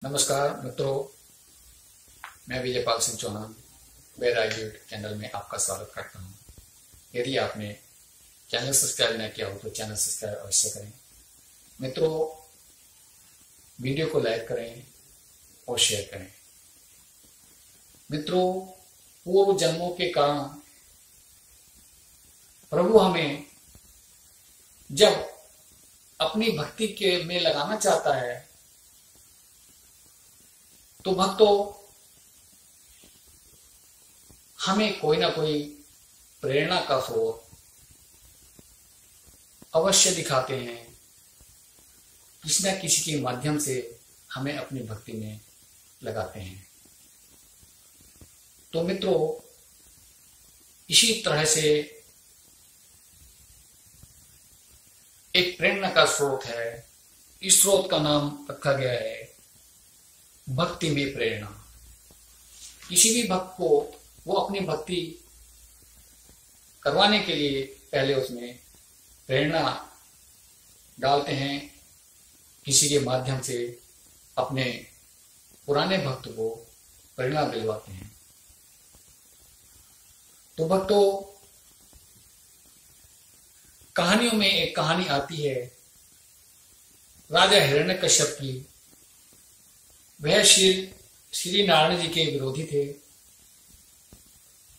नमस्कार मित्रों, मैं विजयपाल सिंह चौहान वेदा यूट्यूब चैनल में आपका स्वागत करता हूं। यदि आपने चैनल सब्सक्राइब न किया हो तो चैनल सब्सक्राइब अवश्य करें। मित्रों, वीडियो को लाइक करें और शेयर करें। मित्रों, पूर्व जन्मों के कारण प्रभु हमें जब अपनी भक्ति के में लगाना चाहता है तो भक्तों हमें कोई ना कोई प्रेरणा का स्रोत अवश्य दिखाते हैं। किसी न किसी के माध्यम से हमें अपनी भक्ति में लगाते हैं। तो मित्रों, इसी तरह से एक प्रेरणा का स्रोत है। इस स्रोत का नाम रखा गया है भक्ति में प्रेरणा। किसी भी भक्त को वो अपनी भक्ति करवाने के लिए पहले उसमें प्रेरणा डालते हैं। किसी के माध्यम से अपने पुराने भक्त को प्रेरणा दिलवाते हैं। तो भक्तों, कहानियों में एक कहानी आती है राजा हिरण्यकश्यप की। वह श्री नारायण जी के विरोधी थे।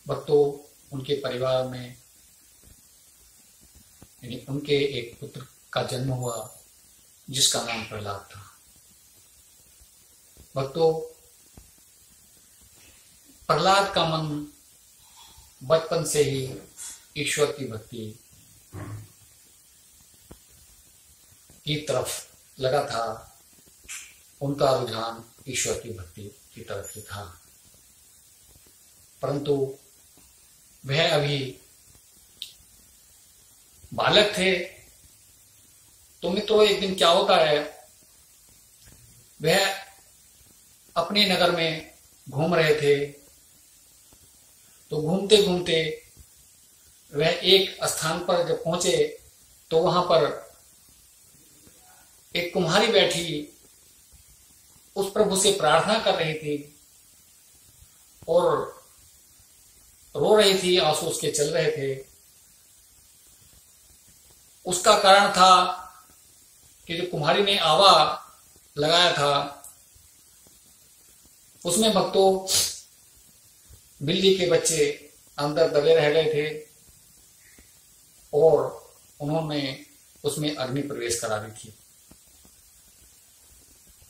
भक्तों, उनके परिवार में यानी उनके एक पुत्र का जन्म हुआ जिसका नाम प्रहलाद था। भक्तों, प्रहलाद का मन बचपन से ही ईश्वर की भक्ति की तरफ लगा था। उनका रुझान ईश्वर की भक्ति की तरफ ही था, परंतु वह अभी बालक थे। तो मित्रों, एक दिन क्या होता है, वह अपने नगर में घूम रहे थे। तो घूमते घूमते वह एक स्थान पर जब पहुंचे तो वहां पर एक कुम्हारी बैठी उस प्रभु से प्रार्थना कर रही थी और रो रही थी। आंसू उसके चल रहे थे। उसका कारण था कि जो कुम्हारी ने आवा लगाया था उसमें भक्तों बिल्ली के बच्चे अंदर दबे रह गए थे और उन्होंने उसमें अग्नि प्रवेश करा दी थी।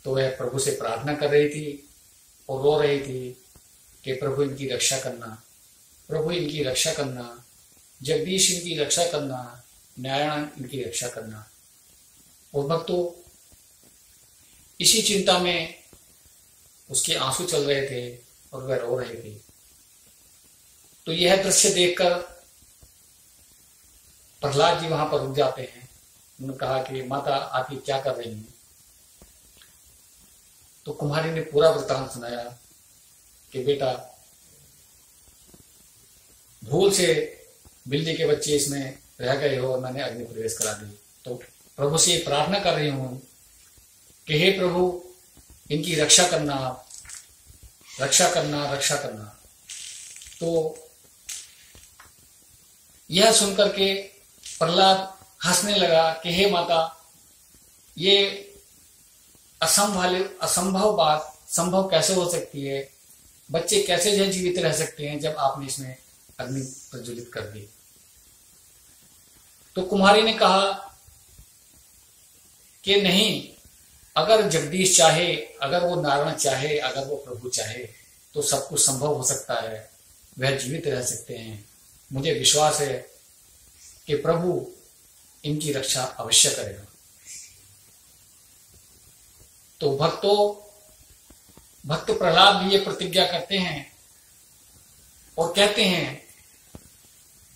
तो वह प्रभु से प्रार्थना कर रही थी और रो रही थी कि प्रभु इनकी रक्षा करना, प्रभु इनकी रक्षा करना, जगदीश इनकी रक्षा करना, नारायण इनकी रक्षा करना। और भक्तों, इसी चिंता में उसके आंसू चल रहे थे और वह रो रही थी। तो यह दृश्य देखकर प्रहलाद जी वहां पर रुक जाते हैं। उन्होंने कहा कि माता, आप ये क्या कर रही हैं? तो कुम्हारी ने पूरा वृतांत सुनाया कि बेटा, भूल से बिल्ली के बच्चे इसमें रह गए हो और मैंने अग्नि प्रवेश करा दी। तो प्रभु से प्रार्थना कर रही हूं कि हे प्रभु, इनकी रक्षा करना, रक्षा करना, रक्षा करना। तो यह सुनकर के प्रहलाद हंसने लगा कि हे माता, ये असंभव बात संभव कैसे हो सकती है? बच्चे कैसे जीवित रह सकते हैं जब आपने इसमें अग्नि प्रज्वलित कर दी? तो कुम्हारी ने कहा कि नहीं, अगर जगदीश चाहे, अगर वो नारायण चाहे, अगर वो प्रभु चाहे तो सब कुछ संभव हो सकता है। वह जीवित रह सकते हैं। मुझे विश्वास है कि प्रभु इनकी रक्षा अवश्य करेगा। तो भक्तों, भक्त प्रहलाद भी ये प्रतिज्ञा करते हैं और कहते हैं,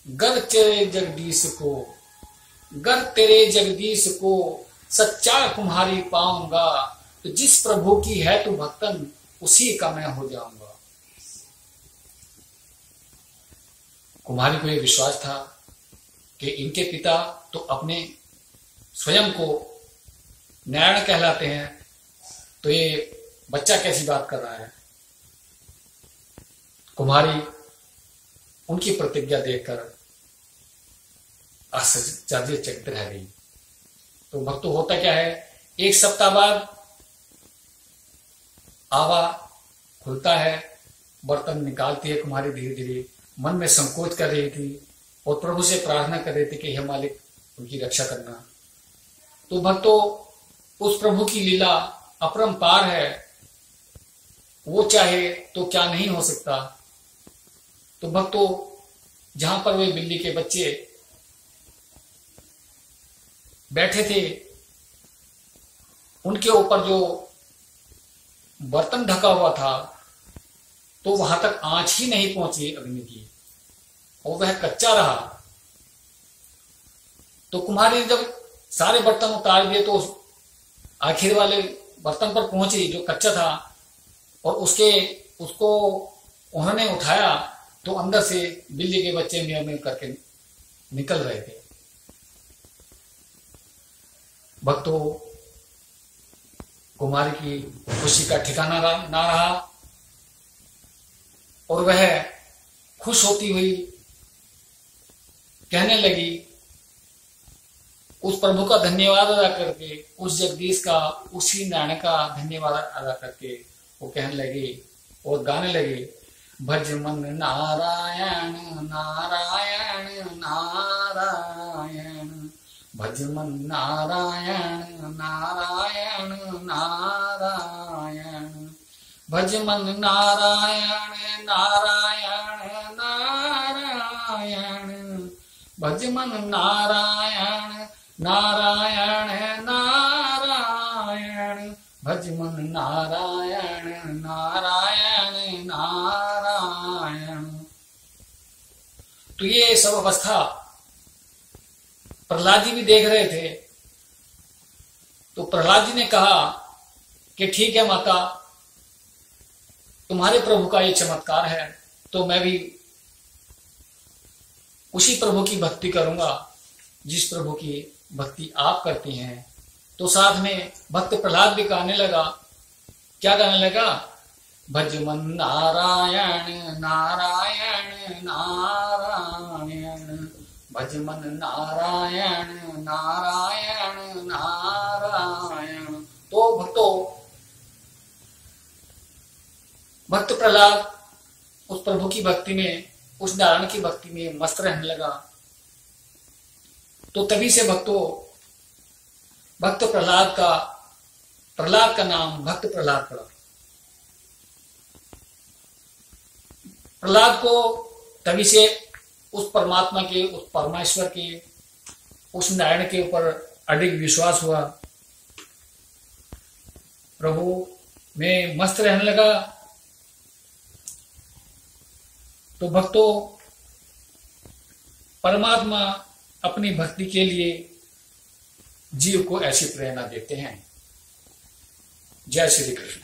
गर तेरे जगदीश को, गर तेरे जगदीश को सच्चा कुम्हारी पाऊंगा, तो जिस प्रभु की है तू भक्तन उसी का मैं हो जाऊंगा। कुम्हारी को यह विश्वास था कि इनके पिता तो अपने स्वयं को नारायण कहलाते हैं, तो ये बच्चा कैसी बात कर रहा है। कुमारी उनकी प्रतिज्ञा देखकर आश्चर्यचकित रह गई। तो भक्तों होता क्या है, एक सप्ताह बाद आवा खुलता है, बर्तन निकालती है कुमारी धीरे धीरे, मन में संकोच कर रही थी और प्रभु से प्रार्थना कर रही थी कि हे मालिक उनकी रक्षा करना। तो भक्तों उस प्रभु की लीला अपरंपार है, वो चाहे तो क्या नहीं हो सकता। तो भक्तों जहां पर वे बिल्ली के बच्चे बैठे थे उनके ऊपर जो बर्तन ढका हुआ था तो वहां तक आंच ही नहीं पहुंची अग्नि की और वह कच्चा रहा। तो कुमारी जब सारे बर्तन उतार दिए तो आखिर वाले बर्तन पर पहुंची जो कच्चा था और उसको उन्होंने उठाया तो अंदर से बिल्ली के बच्चे म्याऊ म्याऊ करके निकल रहे थे। भक्तों कुमारी की खुशी का ठिकाना ना रहा और वह खुश होती हुई कहने लगी, उस प्रभु का धन्यवाद अदा करके, उस जगदीश का, उसी नारायण का धन्यवाद अदा करके वो कहने लगी और गाने लगी, भज मन नारायण नारायण नारायण, भज मन नारायण नारायण नारायण, भज मन नारायण नारायण नारायण, भज मन नारायण नारायण नारायण, भज मन नारायण नारायण नारायण। तो ये सब अवस्था प्रहलाद जी भी देख रहे थे। तो प्रहलाद जी ने कहा कि ठीक है माता, तुम्हारे प्रभु का ये चमत्कार है तो मैं भी उसी प्रभु की भक्ति करूंगा जिस प्रभु की भक्ति आप करती हैं। तो साथ में भक्त प्रहलाद भी गाने लगा। क्या गाने लगा? भज मन नारायण नारायण नारायण, भज मन नारायण नारायण नारायण। तो भक्त प्रहलाद उस प्रभु की भक्ति में, उस नारायण की भक्ति में मस्त रहने लगा। तो तभी से भक्त प्रहलाद का नाम भक्त प्रहलाद पड़ा। प्रहलाद को तभी से उस परमात्मा के, उस परमेश्वर के, उस नारायण के ऊपर अडिग विश्वास हुआ, प्रभु में मस्त रहने लगा। तो भक्तों परमात्मा अपनी भक्ति के लिए जीव को ऐसी प्रेरणा देते हैं। जय श्री कृष्ण।